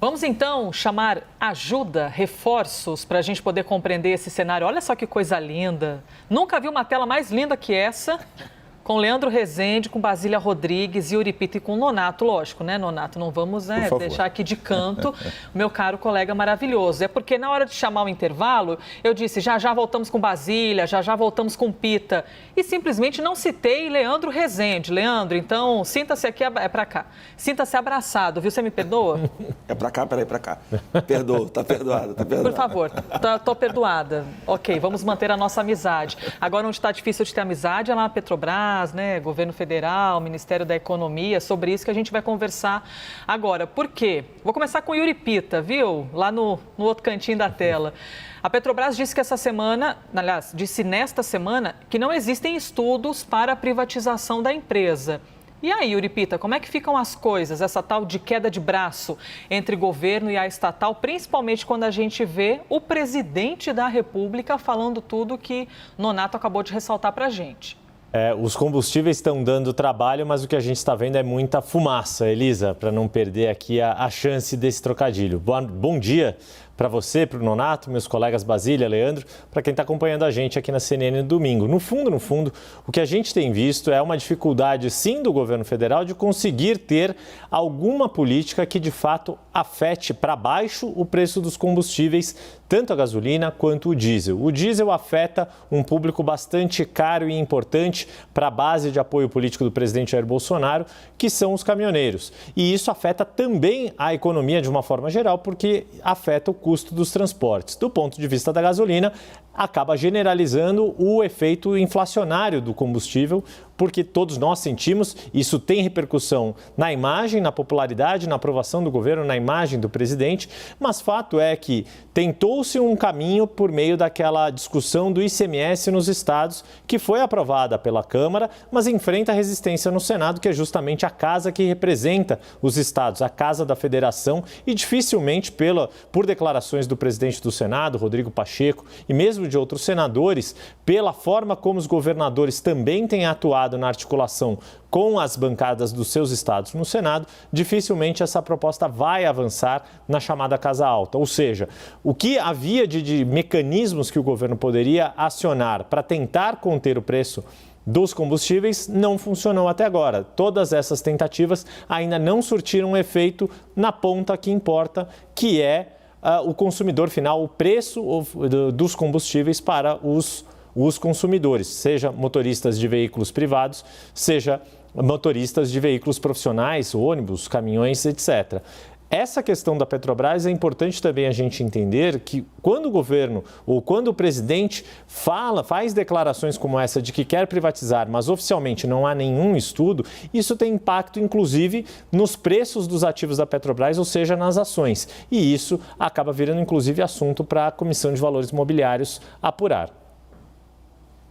Vamos então chamar ajuda, reforços, para a gente poder compreender esse cenário. Olha só que coisa linda. Nunca vi uma tela mais linda que essa, com Leandro Rezende, com Basília Rodrigues, Yuri Pita e com Nonato, lógico, né, Nonato? Não vamos deixar aqui de canto o meu caro colega maravilhoso. É porque na hora de chamar o intervalo, eu disse, já voltamos com Basília, já voltamos com Pita. E simplesmente não citei Leandro Rezende. Leandro, então, sinta-se aqui, é pra cá. Sinta-se abraçado, viu? Você me perdoa? É pra cá, peraí, pra cá. Perdoa, tá perdoada, tá perdoada. Por favor, tô perdoada. Ok, vamos manter a nossa amizade. Agora, onde está difícil de ter amizade é lá na Petrobras, né, governo federal, Ministério da Economia, sobre isso que a gente vai conversar agora. Por quê? Vou começar com o Yuri Pita, viu? Lá no outro cantinho da tela. A Petrobras disse que essa semana, aliás, disse nesta semana, que não existem estudos para a privatização da empresa. E aí, Yuri Pita, como é que ficam as coisas, essa tal de queda de braço entre governo e a estatal, principalmente quando a gente vê o presidente da República falando tudo que Nonato acabou de ressaltar para a gente? Os combustíveis estão dando trabalho, mas o que a gente está vendo é muita fumaça, Elisa, para não perder aqui a chance desse trocadilho. Bom dia para você, para o Nonato, meus colegas Basília, Leandro, para quem está acompanhando a gente aqui na CNN no domingo. No fundo, o que a gente tem visto é uma dificuldade, sim, do governo federal de conseguir ter alguma política que, de fato, afete para baixo o preço dos combustíveis, tanto a gasolina quanto o diesel. O diesel afeta um público bastante caro e importante para a base de apoio político do presidente Jair Bolsonaro, que são os caminhoneiros. E isso afeta também a economia de uma forma geral, porque afeta o custo dos transportes. Do ponto de vista da gasolina, acaba generalizando o efeito inflacionário do combustível, porque todos nós sentimos, isso tem repercussão na imagem, na popularidade, na aprovação do governo, na imagem do presidente, mas fato é que tentou-se um caminho por meio daquela discussão do ICMS nos estados, que foi aprovada pela Câmara, mas enfrenta resistência no Senado, que é justamente a casa que representa os estados, a casa da federação, e dificilmente, por declarações do presidente do Senado, Rodrigo Pacheco, e mesmo de outros senadores, pela forma como os governadores também têm atuado na articulação com as bancadas dos seus estados no Senado, dificilmente essa proposta vai avançar na chamada Casa Alta. Ou seja, o que havia de mecanismos que o governo poderia acionar para tentar conter o preço dos combustíveis não funcionou até agora. Todas essas tentativas ainda não surtiram efeito na ponta que importa, que é o consumidor final, o preço dos combustíveis para os consumidores, seja motoristas de veículos privados, seja motoristas de veículos profissionais, ônibus, caminhões, etc. Essa questão da Petrobras é importante também a gente entender que quando o governo ou quando o presidente faz declarações como essa de que quer privatizar, mas oficialmente não há nenhum estudo, isso tem impacto inclusive nos preços dos ativos da Petrobras, ou seja, nas ações. E isso acaba virando inclusive assunto para a Comissão de Valores Mobiliários apurar.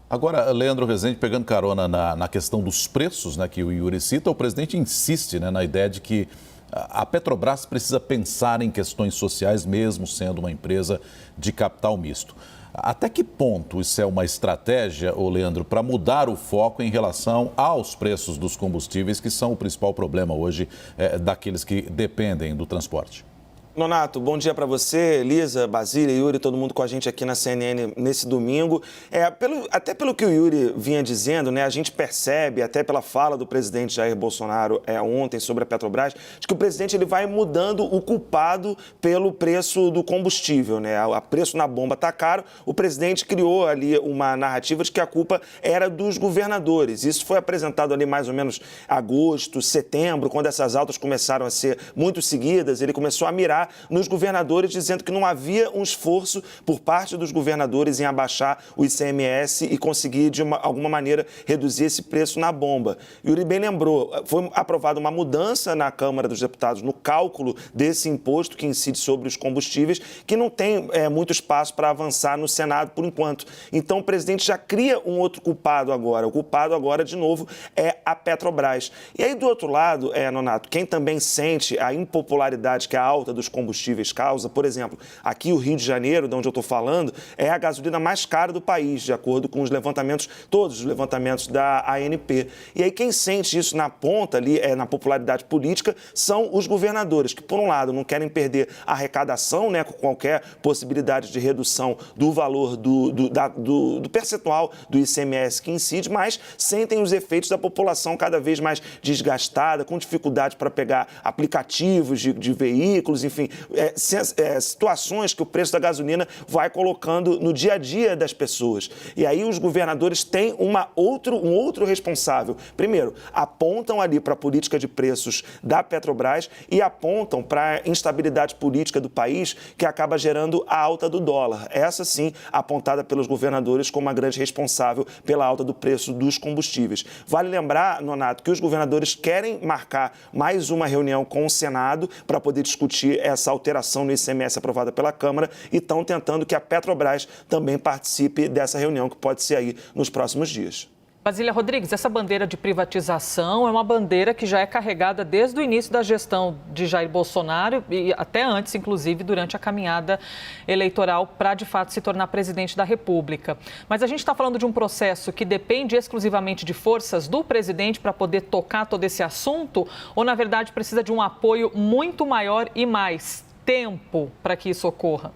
Agora, Leandro Rezende, pegando carona na questão dos preços, né, que o Yuri cita, o presidente insiste, né, na ideia de que a Petrobras precisa pensar em questões sociais, mesmo sendo uma empresa de capital misto. Até que ponto isso é uma estratégia, Leandro, para mudar o foco em relação aos preços dos combustíveis, que são o principal problema hoje daqueles que dependem do transporte? Nonato, bom dia para você, Elisa, Basília, Yuri, todo mundo com a gente aqui na CNN nesse domingo. Até pelo que o Yuri vinha dizendo, né, a gente percebe, até pela fala do presidente Jair Bolsonaro ontem sobre a Petrobras, de que o presidente ele vai mudando o culpado pelo preço do combustível, né? O preço na bomba está caro, o presidente criou ali uma narrativa de que a culpa era dos governadores. Isso foi apresentado ali mais ou menos agosto, setembro, quando essas altas começaram a ser muito seguidas, ele começou a mirar nos governadores, dizendo que não havia um esforço por parte dos governadores em abaixar o ICMS e conseguir, de alguma maneira, reduzir esse preço na bomba. Yuri bem lembrou, foi aprovada uma mudança na Câmara dos Deputados no cálculo desse imposto que incide sobre os combustíveis, que não tem muito espaço para avançar no Senado por enquanto. Então, o presidente já cria um outro culpado agora. O culpado agora, de novo, é a Petrobras. E aí, do outro lado, Nonato, quem também sente a impopularidade que é a alta dos combustíveis causa. Por exemplo, aqui o Rio de Janeiro, de onde eu estou falando, é a gasolina mais cara do país, de acordo com os levantamentos, todos os levantamentos da ANP. E aí quem sente isso na ponta ali, na popularidade política, são os governadores, que por um lado não querem perder a arrecadação, né, com qualquer possibilidade de redução do valor do percentual do ICMS que incide, mas sentem os efeitos da população cada vez mais desgastada, com dificuldade para pegar aplicativos de veículos, enfim, situações que o preço da gasolina vai colocando no dia a dia das pessoas. E aí os governadores têm um outro responsável. Primeiro, apontam ali para a política de preços da Petrobras e apontam para a instabilidade política do país, que acaba gerando a alta do dólar. Essa, sim, apontada pelos governadores como a grande responsável pela alta do preço dos combustíveis. Vale lembrar, Nonato, que os governadores querem marcar mais uma reunião com o Senado para poder discutir essa alteração no ICMS aprovada pela Câmara e estão tentando que a Petrobras também participe dessa reunião, que pode ser aí nos próximos dias. Basília Rodrigues, essa bandeira de privatização é uma bandeira que já é carregada desde o início da gestão de Jair Bolsonaro e até antes, inclusive, durante a caminhada eleitoral para, de fato, se tornar presidente da República. Mas a gente está falando de um processo que depende exclusivamente de forças do presidente para poder tocar todo esse assunto ou, na verdade, precisa de um apoio muito maior e mais tempo para que isso ocorra?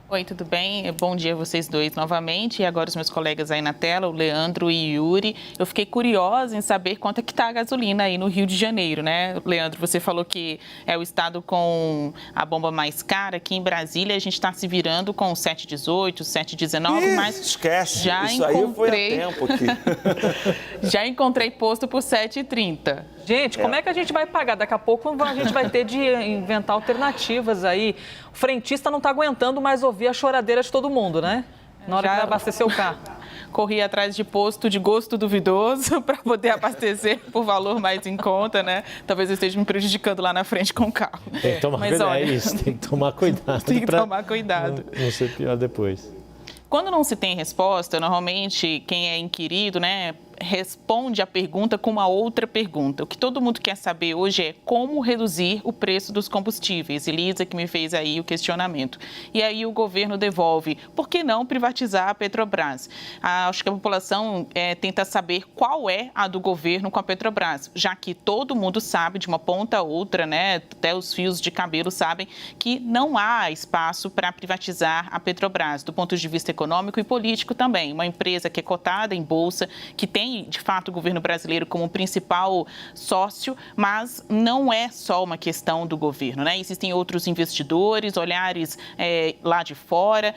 Oi, tudo bem? Bom dia a vocês dois novamente. E agora os meus colegas aí na tela, o Leandro e o Yuri. Eu fiquei curiosa em saber quanto é que está a gasolina aí no Rio de Janeiro, né? Leandro, você falou que é o estado com a bomba mais cara. Aqui em Brasília a gente está se virando com 7,18, 7,19, mas esquece, já isso aí foi a tempo aqui. Já encontrei posto por 7,30. Gente, como é que a gente vai pagar? Daqui a pouco a gente vai ter de inventar alternativas aí. O frentista não está aguentando mais ouvir a choradeira de todo mundo, né? Na hora que vai abastecer o carro. Corri atrás de posto de gosto duvidoso para poder abastecer por valor mais em conta, né? Talvez eu esteja me prejudicando lá na frente com o carro. Tem que tomar cuidado, olha, tem que tomar cuidado. Tem que tomar cuidado. Não ser pior depois. Quando não se tem resposta, normalmente quem é inquirido, né, responde a pergunta com uma outra pergunta. O que todo mundo quer saber hoje é como reduzir o preço dos combustíveis. Elisa que me fez aí o questionamento. E aí o governo devolve, por que não privatizar a Petrobras? Acho que a população tenta saber qual é a do governo com a Petrobras, já que todo mundo sabe, de uma ponta a outra, né, até os fios de cabelo sabem que não há espaço para privatizar a Petrobras, do ponto de vista econômico e político também. Uma empresa que é cotada em bolsa, que tem de fato, o governo brasileiro como principal sócio, mas não é só uma questão do governo, né? Existem outros investidores, olhares lá de fora,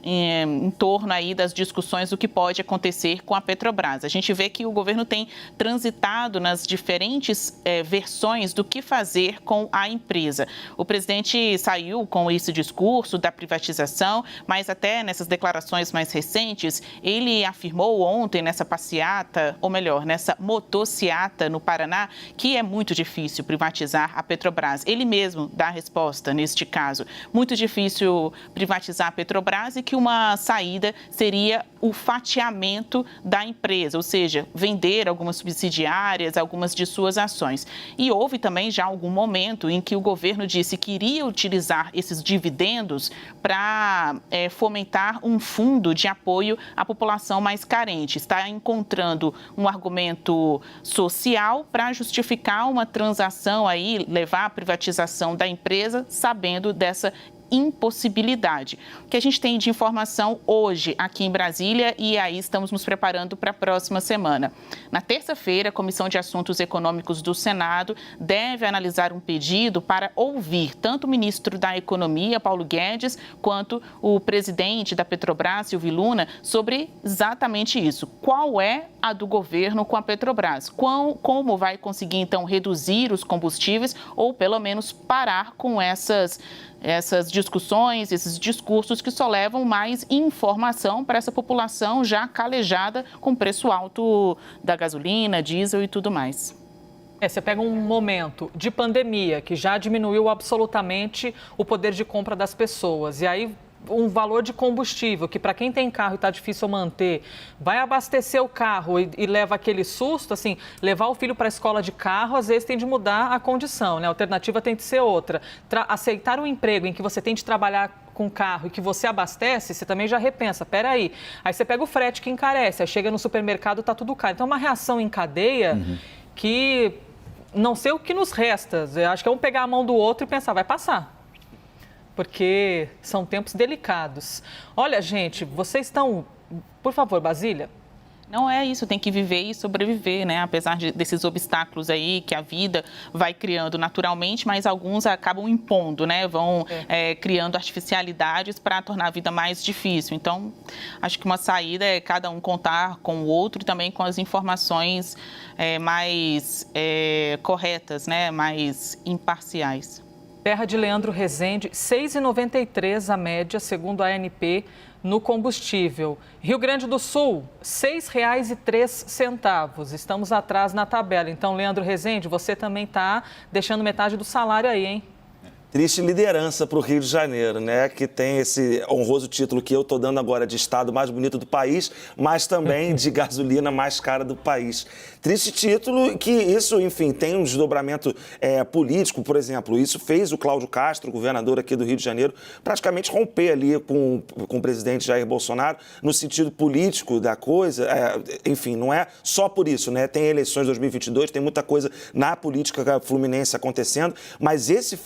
em torno aí das discussões do que pode acontecer com a Petrobras. A gente vê que o governo tem transitado nas diferentes versões do que fazer com a empresa. O presidente saiu com esse discurso da privatização, mas até nessas declarações mais recentes, ele afirmou ontem nessa passeata, ou melhor, nessa motociata no Paraná, que é muito difícil privatizar a Petrobras. Ele mesmo dá a resposta neste caso. Muito difícil privatizar a Petrobras e que uma saída seria o fatiamento da empresa, ou seja, vender algumas subsidiárias, algumas de suas ações. E houve também já algum momento em que o governo disse que iria utilizar esses dividendos para fomentar um fundo de apoio à população mais carente. Está encontrando um argumento social para justificar uma transação aí, levar à privatização da empresa, sabendo dessa impossibilidade. O que a gente tem de informação hoje aqui em Brasília e aí estamos nos preparando para a próxima semana. Na terça-feira, a Comissão de Assuntos Econômicos do Senado deve analisar um pedido para ouvir tanto o ministro da Economia, Paulo Guedes, quanto o presidente da Petrobras, Silvio Luna, sobre exatamente isso. Qual é a do governo com a Petrobras? Como vai conseguir, então, reduzir os combustíveis ou, pelo menos, parar com essas discussões, esses discursos que só levam mais informação para essa população já calejada com preço alto da gasolina, diesel e tudo mais. Você pega um momento de pandemia que já diminuiu absolutamente o poder de compra das pessoas e aí um valor de combustível, que para quem tem carro e está difícil manter, vai abastecer o carro e leva aquele susto, assim, levar o filho para a escola de carro, às vezes tem de mudar a condição, né? A alternativa tem de ser outra. Aceitar um emprego em que você tem de trabalhar com carro e que você abastece, você também já repensa, peraí. Aí você pega o frete que encarece, aí chega no supermercado, tá tudo caro. Então é uma reação em cadeia que não sei o que nos resta. Eu acho que é um pegar a mão do outro e pensar, vai passar. Porque são tempos delicados. Olha, gente, vocês estão... Por favor, Basília. Não é isso, tem que viver e sobreviver, né? Apesar desses obstáculos aí que a vida vai criando naturalmente, mas alguns acabam impondo, né? Vão criando artificialidades para tornar a vida mais difícil. Então, acho que uma saída é cada um contar com o outro e também com as informações mais corretas, né? Mais imparciais. Terra de Leandro Rezende, R$ 6,93 a média, segundo a ANP, no combustível. Rio Grande do Sul, R$ 6,03. Estamos atrás na tabela. Então, Leandro Rezende, você também está deixando metade do salário aí, hein? Triste liderança para o Rio de Janeiro, né? Que tem esse honroso título que eu estou dando agora de estado mais bonito do país, mas também de gasolina mais cara do país. Triste título que isso, enfim, tem um desdobramento político, por exemplo. Isso fez o Cláudio Castro, governador aqui do Rio de Janeiro, praticamente romper ali com o presidente Jair Bolsonaro no sentido político da coisa. Enfim, não é só por isso, né? Tem eleições 2022, tem muita coisa na política fluminense acontecendo, mas esse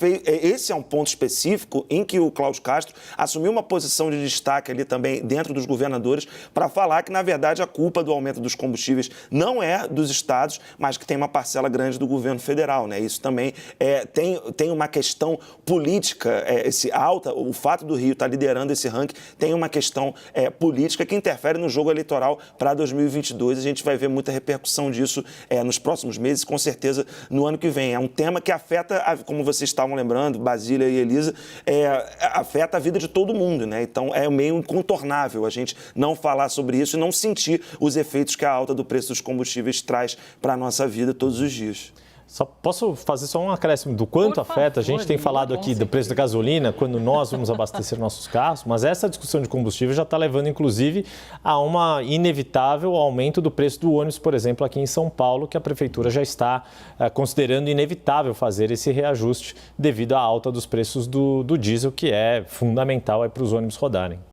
é um ponto específico em que o Cláudio Castro assumiu uma posição de destaque ali também dentro dos governadores para falar que, na verdade, a culpa do aumento dos combustíveis não é dos estados, mas que tem uma parcela grande do governo federal, né? Isso também tem uma questão política, o fato do Rio estar liderando esse ranking tem uma questão política que interfere no jogo eleitoral para 2022. A gente vai ver muita repercussão disso nos próximos meses, com certeza no ano que vem. É um tema que afeta, como vocês estavam lembrando, Basília e Elisa, afeta a vida de todo mundo, né? Então é meio incontornável a gente não falar sobre isso e não sentir os efeitos que a alta do preço dos combustíveis traz para a nossa vida todos os dias. Só posso fazer só um acréscimo do quanto afeta? A gente tem falado aqui do preço da gasolina quando nós vamos abastecer nossos carros, mas essa discussão de combustível já está levando, inclusive, a uma inevitável aumento do preço do ônibus, por exemplo, aqui em São Paulo, que a prefeitura já está considerando inevitável fazer esse reajuste devido à alta dos preços do diesel, que é fundamental para os ônibus rodarem.